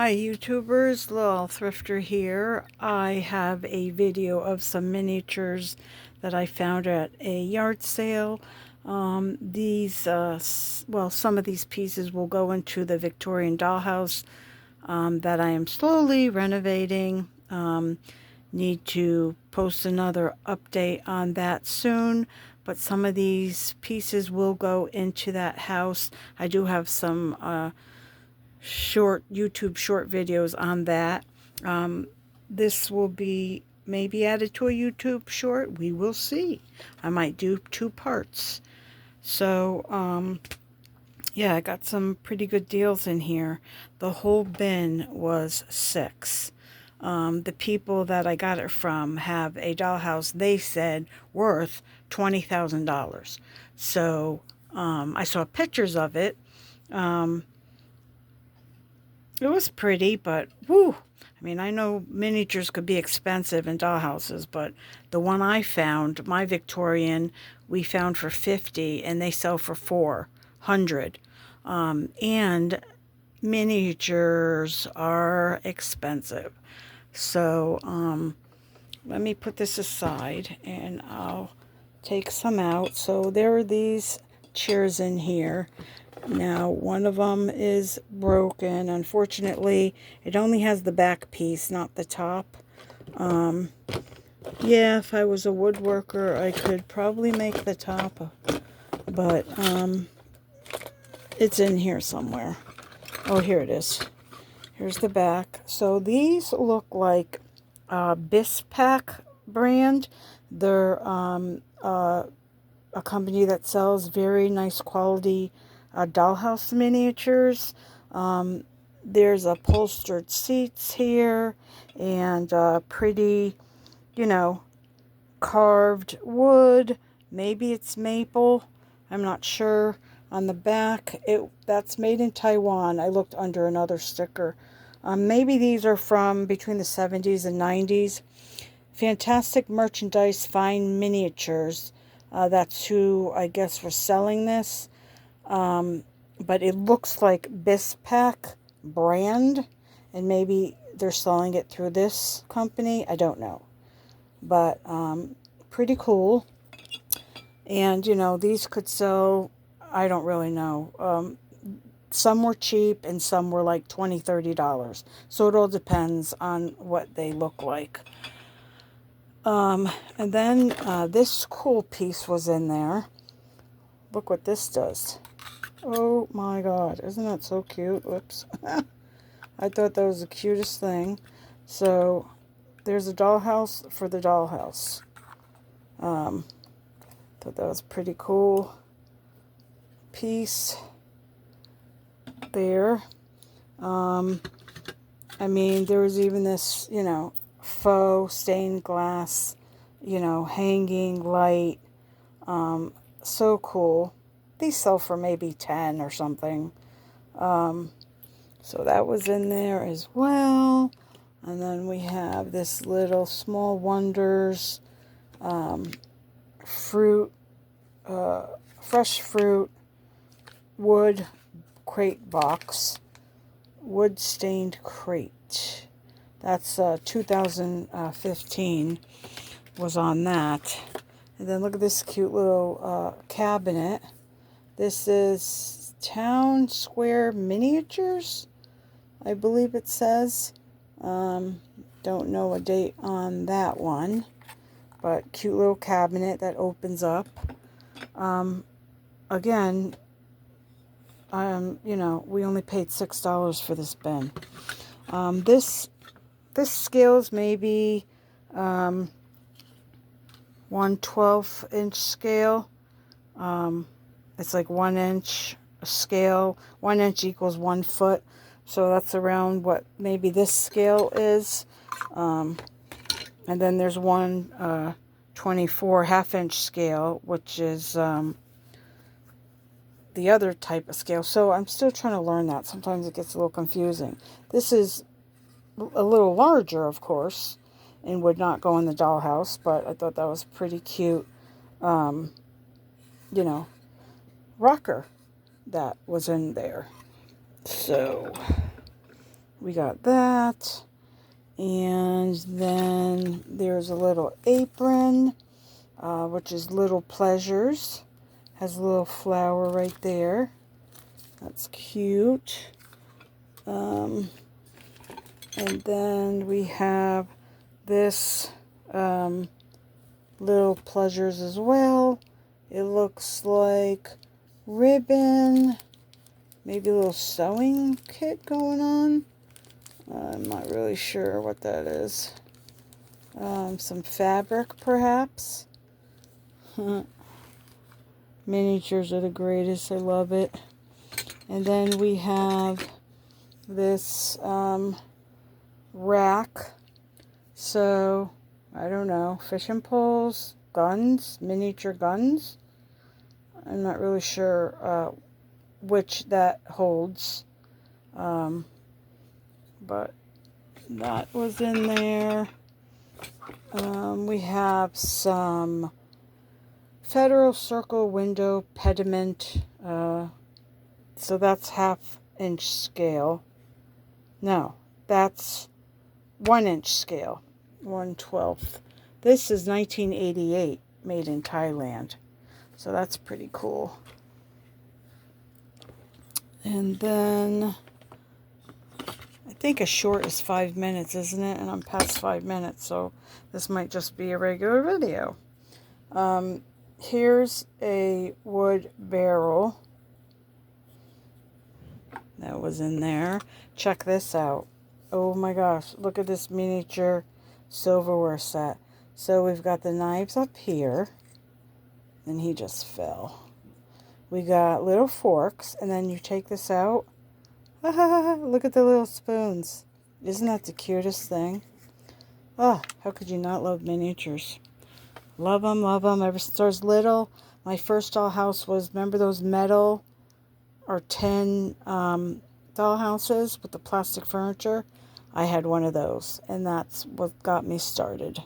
Hi YouTubers, Lil Thrifter here. I have a video of some miniatures that I found at a yard sale. Some of these pieces will go into the Victorian dollhouse that I am slowly renovating. Need to post another update on that soon, but some of these pieces will go into that house. I do have some YouTube short videos on that. This will be maybe added to a YouTube short. We will see. I might do 2 parts. So, yeah, I got some pretty good deals in here. The whole bin was $6. The people that I got it from have a dollhouse, they said, worth $20,000. So, I saw pictures of it. It was pretty, but whoo! I mean, I know miniatures could be expensive in dollhouses, but the one I found, my Victorian, we found for $50, and they sell for $400. And miniatures are expensive. So, let me put this aside, and I'll take some out. So there are these chairs in here. Now, one of them is broken. Unfortunately, it only has the back piece, not the top. Yeah, if I was a woodworker, I could probably make the top, but it's in here somewhere. Oh, here it is. Here's the back. So these look like Bispack brand. They're a company that sells very nice quality dollhouse miniatures. There's upholstered seats here and pretty, carved wood. Maybe it's maple. I'm not sure. On the back, that's made in Taiwan. I looked under another sticker. Maybe these are from between the 70s and 90s. Fantastic merchandise, fine miniatures. That's who I guess was selling this. But it looks like Bispack brand, and maybe they're selling it through this company. I don't know, but pretty cool. And these could sell, I don't really know. Some were cheap and some were like $20, $30. So it all depends on what they look like. And then this cool piece was in there. Look what this does. Oh my god, isn't that so cute? Whoops. I thought that was the cutest thing. So there's a dollhouse for the dollhouse. Thought that was pretty cool piece there. I mean, there was even this, faux stained glass, hanging light. So cool. These sell for maybe 10 or something. So that was in there as well. And then we have this little Small Wonders fruit, fresh fruit wood crate box. Wood stained crate. That's 2015 was on that. And then look at this cute little cabinet. This is Town Square Miniatures, I believe it says. Don't know a date on that one, but cute little cabinet that opens up. Again, we only paid $6 for this bin. This scales maybe 1/12" scale. It's like 1 inch scale. 1 inch equals 1 foot. So that's around what maybe this scale is. And then there's one 24 half-inch scale, which is the other type of scale. So I'm still trying to learn that. Sometimes it gets a little confusing. This is a little larger, of course, and would not go in the dollhouse, but I thought that was pretty cute. Rocker that was in there. So we got that. And then there's a little apron, which is Little Pleasures. Has a little flower right there. That's cute. And then we have this Little Pleasures as well. It looks like ribbon, maybe a little sewing kit going on. I'm not really sure what that is. Some fabric, perhaps. Miniatures are the greatest. I love it. And then we have this rack. So, I don't know. Fishing poles, guns, miniature guns. I'm not really sure which that holds. But that was in there. We have some Federal Circle window pediment. So that's 1/2 inch scale. No, that's 1 inch scale. 1/12. This is 1988, made in Thailand. So that's pretty cool. And then I think a short is 5 minutes, isn't it? And I'm past 5 minutes, so this might just be a regular video. Here's a wood barrel that was in there. Check this out. Oh my gosh, look at this miniature silverware set. So we've got the knives up here, and he just fell. We got little forks, and then you take this out. Look at the little spoons. Isn't that the cutest thing? Oh, how could you not love miniatures? Love them, love them. Ever since I was little, my first dollhouse was, remember those metal or tin dollhouses with the plastic furniture? I had one of those, and that's what got me started.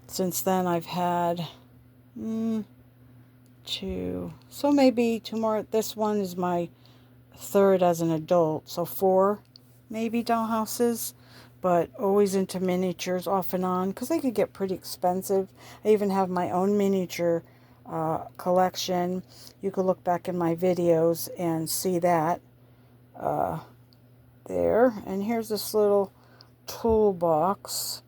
Since then, I've had 2. So maybe 2 more. This one is my 3rd as an adult, so 4 maybe dollhouses, but always into miniatures off and on because they could get pretty expensive. I even have my own miniature collection. You could look back in my videos and see that there. And here's this little toolbox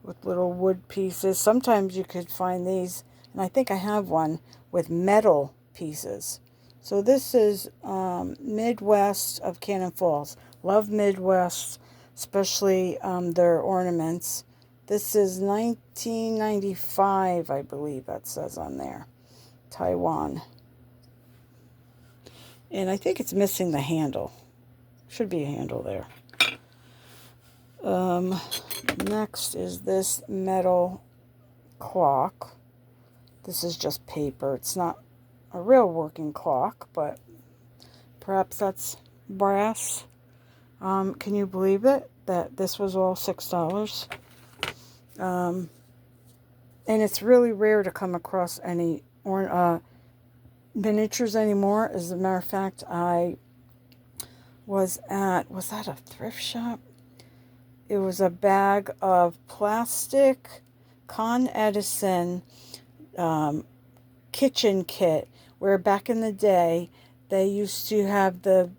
with little wood pieces. Sometimes you could find these, and I think I have one with metal pieces. So this is Midwest of Cannon Falls. Love Midwest, especially their ornaments. This is 1995, I believe that says on there. Taiwan. And I think it's missing the handle. Should be a handle there. Next is this metal clock. This is just paper. It's not a real working clock, but perhaps that's brass. Can you believe it? That this was all $6. And it's really rare to come across any miniatures anymore. As a matter of fact, I was that a thrift shop? It was a bag of plastic Con Edison kitchen kit, where back in the day they used to have the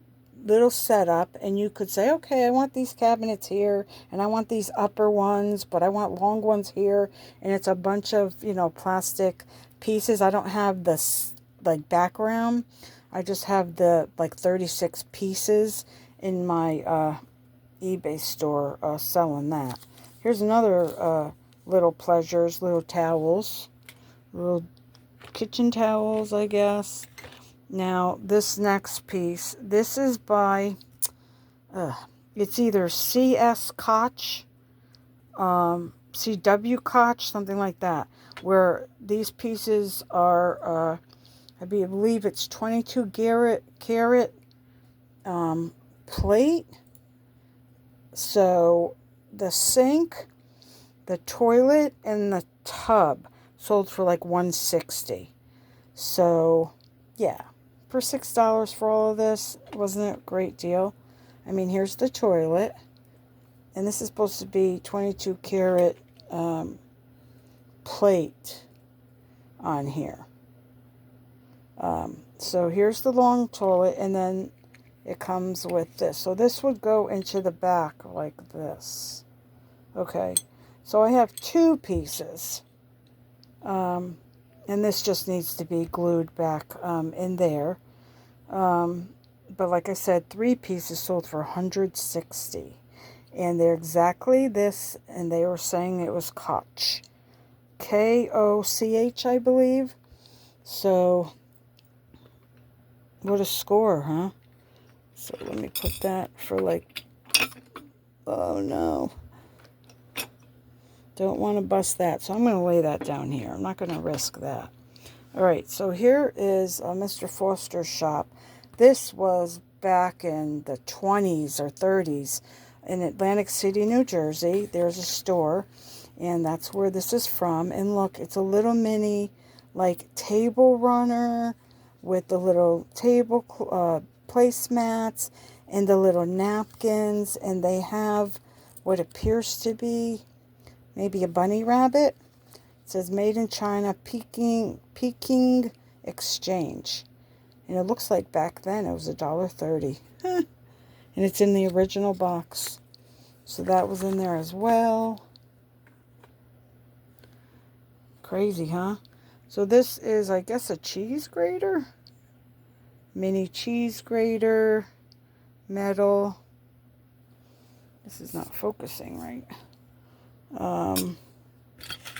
little setup, and you could say, okay, I want these cabinets here, and I want these upper ones, but I want long ones here, and it's a bunch of, plastic pieces. I don't have this background. I just have the 36 pieces in my eBay store selling that. Here's another Little Pleasures, little towels, little kitchen towels, I guess. Now, this next piece, this is by, it's either C.S. Koch, C.W. Koch, something like that, where these pieces are, I believe it's 22 carat plate. So, the sink, the toilet, and the tub sold for $160. So, yeah. For $6 for all of this, wasn't it a great deal? I mean, here's the toilet. And this is supposed to be 22 karat plate on here. So here's the long toilet, and then it comes with this. So this would go into the back like this. Okay, so I have 2 pieces. And this just needs to be glued back in there. But like I said, 3 pieces sold for $160. And they're exactly this, and they were saying it was Koch. Koch, I believe. So, what a score, huh? So let me put that for like, oh no. Don't want to bust that, so I'm going to lay that down here. I'm not going to risk that. Alright, so here is Mr. Foster's shop. This was back in the 20s or 30s in Atlantic City, New Jersey. There's a store, and that's where this is from. And look, it's a little mini, like, table runner with the little table placemats and the little napkins, and they have what appears to be maybe a bunny rabbit. It says made in China, Peking Exchange. And it looks like back then it was $1.30. And it's in the original box. So that was in there as well. Crazy, huh? So this is, I guess, a cheese grater. Mini cheese grater. Metal. This is not focusing right.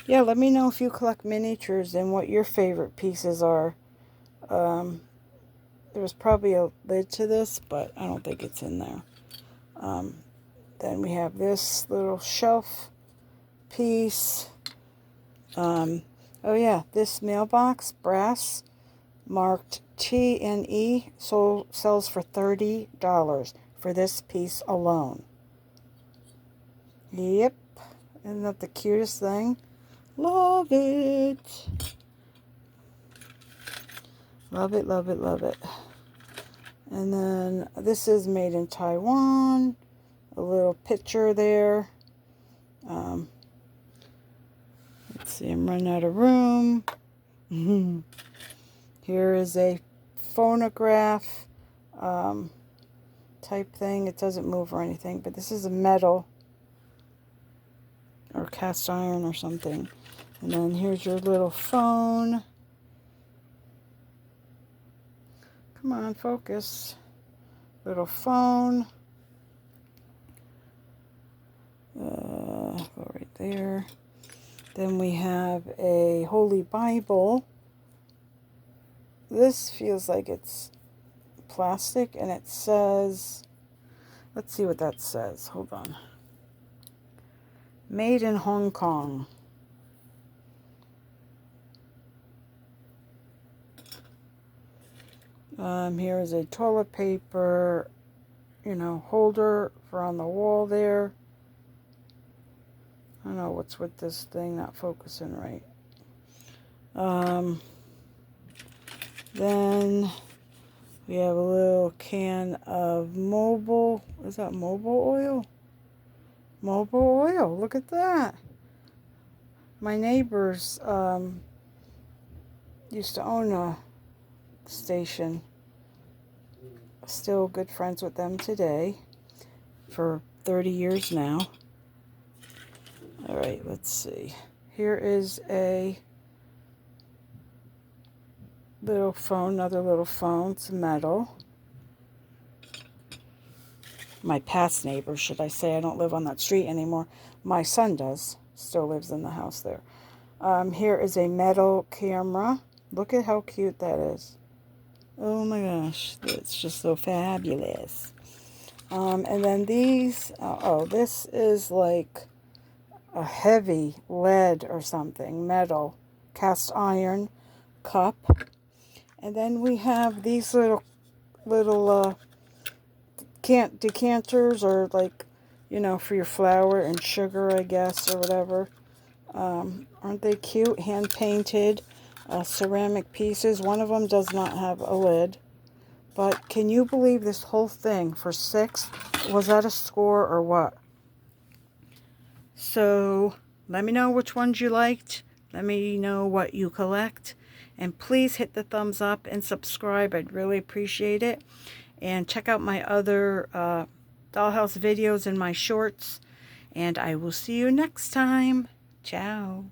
Yeah, let me know if you collect miniatures and what your favorite pieces are. There's probably a lid to this, but I don't think it's in there. Then we have this little shelf piece. Oh yeah, this mailbox, brass, marked T&E, sells for $30 for this piece alone. Yep, isn't that the cutest thing? Love it. Love it, love it, love it. And then this is made in Taiwan. A little picture there. Let's see, I'm running out of room. Here is a phonograph type thing. It doesn't move or anything, but this is a metal or cast iron or something. And then here's your little phone. Come on, focus. Little phone. Go right there. Then we have a Holy Bible. This feels like it's plastic, and it says, let's see what that says. Hold on. Made in Hong Kong. Here is a toilet paper, holder for on the wall there. I don't know what's with this thing not focusing right. Then we have a little can of is that mobile oil? Mobile oil, look at that. My neighbors used to own a station. Still good friends with them today for 30 years now. All right, let's see. Here is a little phone, another little phone. It's metal. My past neighbor, should I say. I don't live on that street anymore. My son does. Still lives in the house there. Here is a metal camera. Look at how cute that is. Oh my gosh, it's just so fabulous. And then these, this is like a heavy lead or something, metal, cast iron cup. And then we have these little decanters, or like, for your flour and sugar, I guess, or whatever. Aren't they cute? Hand painted ceramic pieces. One of them does not have a lid. But can you believe this whole thing for 6? Was that a score or what? So let me know which ones you liked. Let me know what you collect. And please hit the thumbs up and subscribe. I'd really appreciate it. And check out my other Dollhouse videos and my shorts. And I will see you next time. Ciao.